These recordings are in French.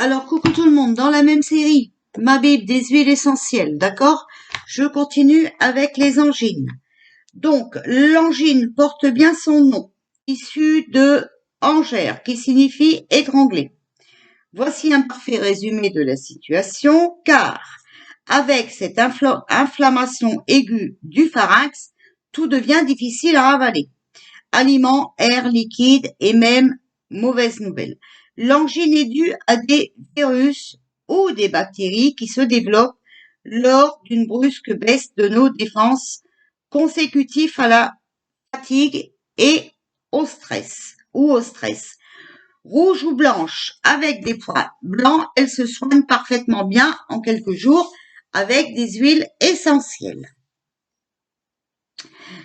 Alors, coucou tout le monde, dans la même série, ma Bible des huiles essentielles, d'accord? Je continue avec les angines. Donc, l'angine porte bien son nom, issu de angère, qui signifie étrangler. Voici un parfait résumé de la situation, car avec cette inflammation aiguë du pharynx, tout devient difficile à avaler. Aliments, air liquide et même mauvaise nouvelle. L'angine est due à des virus ou des bactéries qui se développent lors d'une brusque baisse de nos défenses consécutif à la fatigue et au stress Rouge ou blanche avec des points blancs, elle se soigne parfaitement bien en quelques jours avec des huiles essentielles.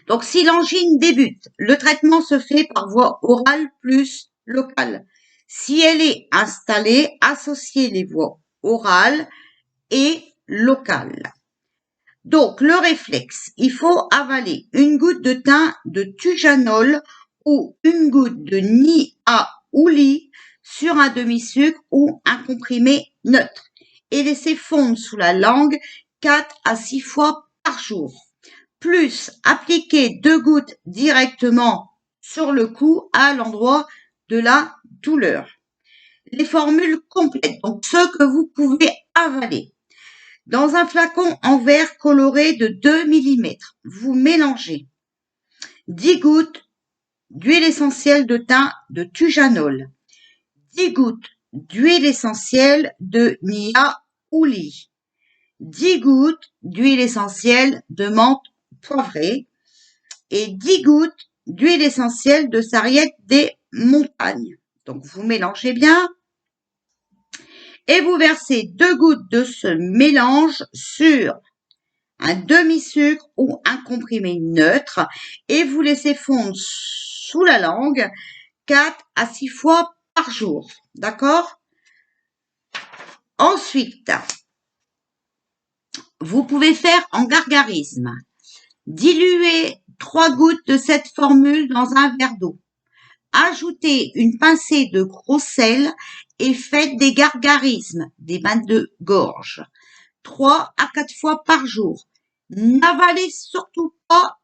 Donc, si l'angine débute, le traitement se fait par voie orale plus locale. Si elle est installée, associez les voies orales et locales. Donc, le réflexe, il faut avaler une goutte de thym de Tujanol ou une goutte de Niaouli sur un demi-sucre ou un comprimé neutre et laisser fondre sous la langue 4 à 6 fois par jour. Plus appliquer 2 gouttes directement sur le cou à l'endroit de la douleur. Les formules complètes, donc ce que vous pouvez avaler. Dans un flacon en verre coloré de 2 mm, vous mélangez 10 gouttes d'huile essentielle de thym de Tujanol, 10 gouttes d'huile essentielle de Niaouli, 10 gouttes d'huile essentielle de menthe poivrée et 10 gouttes d'huile essentielle de sarriette des montagnes. Donc, vous mélangez bien et vous versez 2 gouttes de ce mélange sur un demi-sucre ou un comprimé neutre et vous laissez fondre sous la langue 4 à 6 fois par jour. D'accord? Ensuite, vous pouvez faire en gargarisme. Diluez 3 gouttes de cette formule dans un verre d'eau. Ajoutez une pincée de gros sel et faites des gargarismes, des bains de gorge, 3 à 4 fois par jour. N'avalez surtout pas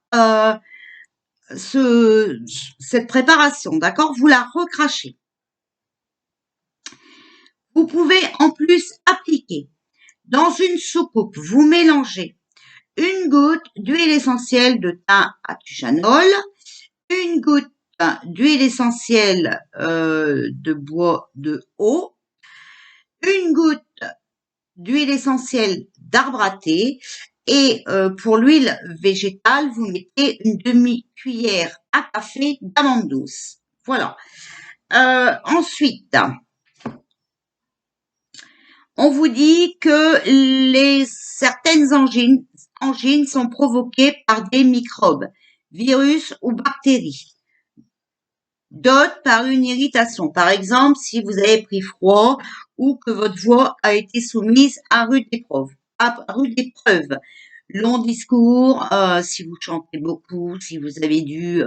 cette préparation, d'accord? Vous la recrachez. Vous pouvez en plus appliquer dans une soucoupe, vous mélangez une goutte d'huile essentielle de thym à Tujanol, une goutte d'huile essentielle de bois de haut, une goutte d'huile essentielle d'arbre à thé et pour l'huile végétale, vous mettez une demi-cuillère à café d'amande douce. Voilà. Ensuite, on vous dit que certaines angines sont provoquées par des microbes, virus ou bactéries. D'autres par une irritation. Par exemple, si vous avez pris froid ou que votre voix a été soumise à rude épreuve. Long discours, si vous chantez beaucoup, si vous avez dû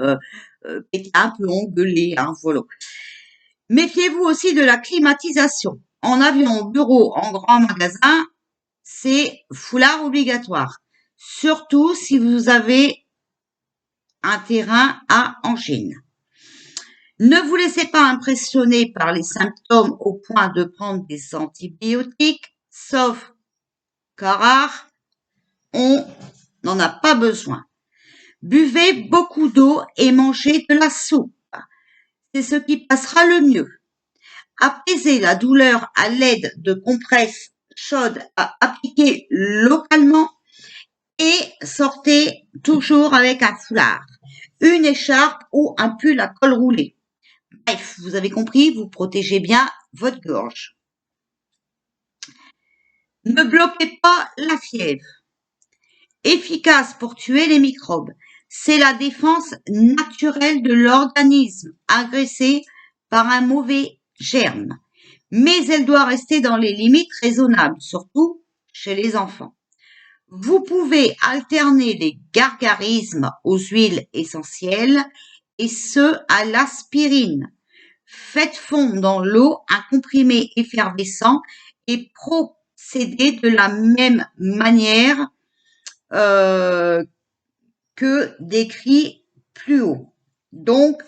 péter un plomb, gueuler, hein, voilà. Méfiez-vous aussi de la climatisation. En avion, au bureau, en grand magasin, c'est foulard obligatoire. Surtout si vous avez un terrain à angine. Ne vous laissez pas impressionner par les symptômes au point de prendre des antibiotiques, sauf cas rare, on n'en a pas besoin. Buvez beaucoup d'eau et mangez de la soupe. C'est ce qui passera le mieux. Apaisez la douleur à l'aide de compresses chaudes à appliquer localement et sortez toujours avec un foulard, une écharpe ou un pull à col roulé. Bref, vous avez compris, vous protégez bien votre gorge. Ne bloquez pas la fièvre. Efficace pour tuer les microbes. C'est la défense naturelle de l'organisme agressé par un mauvais germe. Mais elle doit rester dans les limites raisonnables, surtout chez les enfants. Vous pouvez alterner les gargarismes aux huiles essentielles et ceux à l'aspirine. Faites fondre dans l'eau un comprimé effervescent et procédez de la même manière que décrit plus haut. Donc,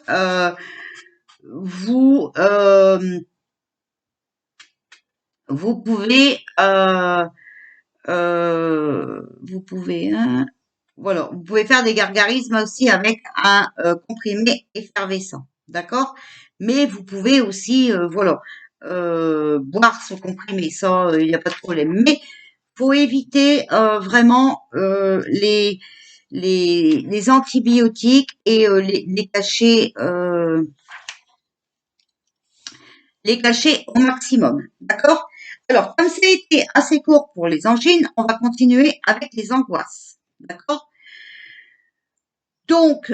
vous pouvez voilà, vous pouvez faire des gargarismes aussi avec un comprimé effervescent, d'accord? Mais vous pouvez aussi, voilà, boire ce comprimé, ça, il n'y a pas de problème. Mais faut éviter vraiment les antibiotiques et les cacher au maximum, d'accord? Alors, comme ça a été assez court pour les angines, on va continuer avec les angoisses, d'accord? Donc,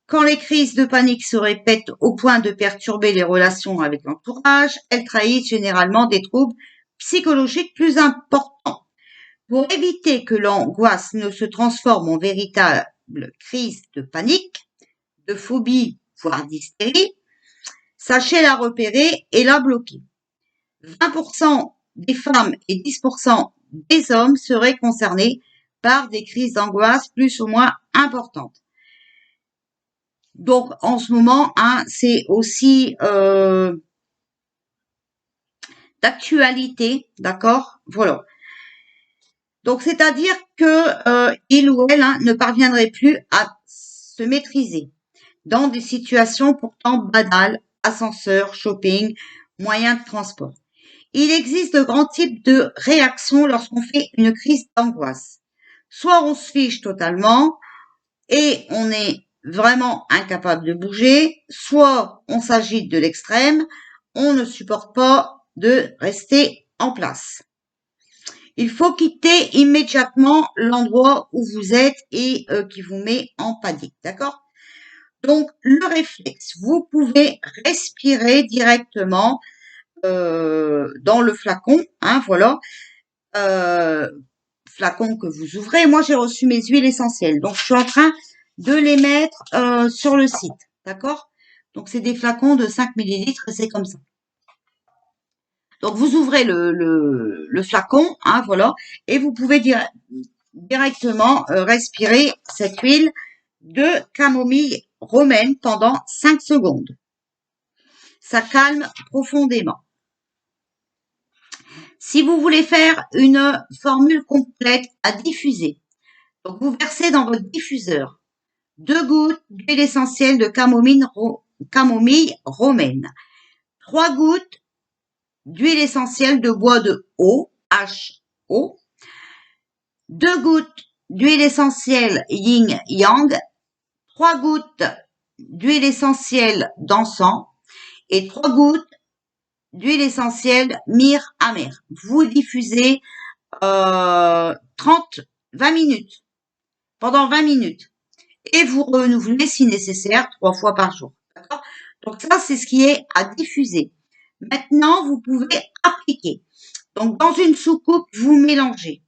quand les crises de panique se répètent au point de perturber les relations avec l'entourage, elles trahissent généralement des troubles psychologiques plus importants. Pour éviter que l'angoisse ne se transforme en véritable crise de panique, de phobie, voire d'hystérie, sachez la repérer et la bloquer. 20% des femmes et 10% des hommes seraient concernés par des crises d'angoisse plus ou moins importantes. Donc en ce moment, hein, c'est aussi d'actualité, d'accord? Voilà. Donc c'est-à-dire que il ou elle ne parviendrait plus à se maîtriser dans des situations pourtant banales, ascenseur, shopping, moyens de transport. Il existe de grands types de réactions lorsqu'on fait une crise d'angoisse. Soit on se fiche totalement et on est vraiment incapable de bouger, soit on s'agite de l'extrême, on ne supporte pas de rester en place. Il faut quitter immédiatement l'endroit où vous êtes et qui vous met en panique, d'accord? Donc, le réflexe, vous pouvez respirer directement dans le flacon, hein, voilà, flacon que vous ouvrez. Moi, j'ai reçu mes huiles essentielles, donc je suis en train de les mettre sur le site, d'accord? Donc, c'est des flacons de 5 millilitres et c'est comme ça. Donc, vous ouvrez le flacon, hein, voilà, et vous pouvez directement respirer cette huile de camomille romaine pendant 5 secondes. Ça calme profondément. Si vous voulez faire une formule complète à diffuser, donc vous versez dans votre diffuseur 2 gouttes d'huile essentielle de camomille romaine, 3 gouttes d'huile essentielle de bois de haut, H-O, 2 gouttes d'huile essentielle yin yang, 3 gouttes d'huile essentielle d'encens et 3 gouttes d'huile essentielle myrrhe amère. Vous diffusez 20 minutes, pendant 20 minutes. Et vous renouvelez si nécessaire 3 fois par jour. D'accord? Donc ça, c'est ce qui est à diffuser. Maintenant, vous pouvez appliquer. Donc dans une soucoupe, vous mélangez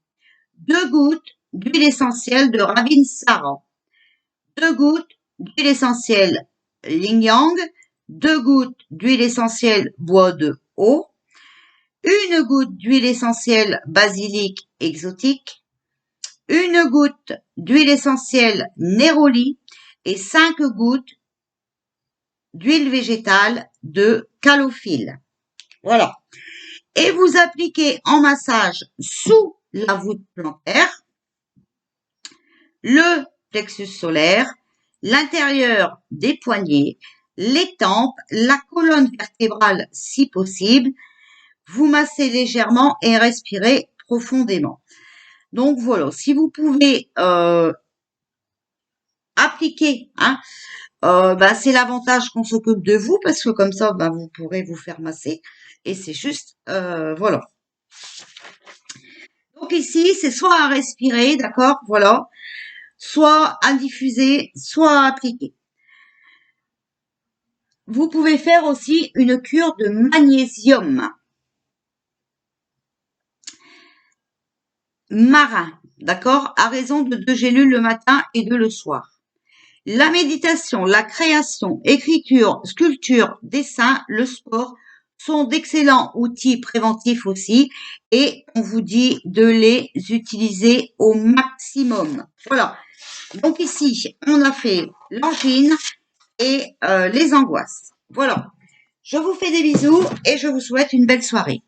2 gouttes d'huile essentielle de Ravinsara, 2 gouttes d'huile essentielle Yin Yang, 2 gouttes d'huile essentielle bois de haut, 1 goutte d'huile essentielle basilic exotique, 1 goutte d'huile essentielle néroli et 5 gouttes d'huile végétale de calophylle. Voilà. Et vous appliquez en massage sous la voûte plantaire, le plexus solaire, l'intérieur des poignets, les tempes, la colonne vertébrale si possible. Vous massez légèrement et respirez profondément. Donc voilà, si vous pouvez appliquer, hein, c'est l'avantage qu'on s'occupe de vous parce que comme ça, vous pourrez vous faire masser et c'est juste, voilà. Donc ici, c'est soit à respirer, d'accord, voilà, soit à diffuser, soit à appliquer. Vous pouvez faire aussi une cure de magnésium marin, d'accord, à raison de 2 gélules le matin et 2 le soir. La méditation, la création, écriture, sculpture, dessin, le sport sont d'excellents outils préventifs aussi et on vous dit de les utiliser au maximum. Voilà. Donc ici, on a fait l'angine et les angoisses. Voilà. Je vous fais des bisous et je vous souhaite une belle soirée.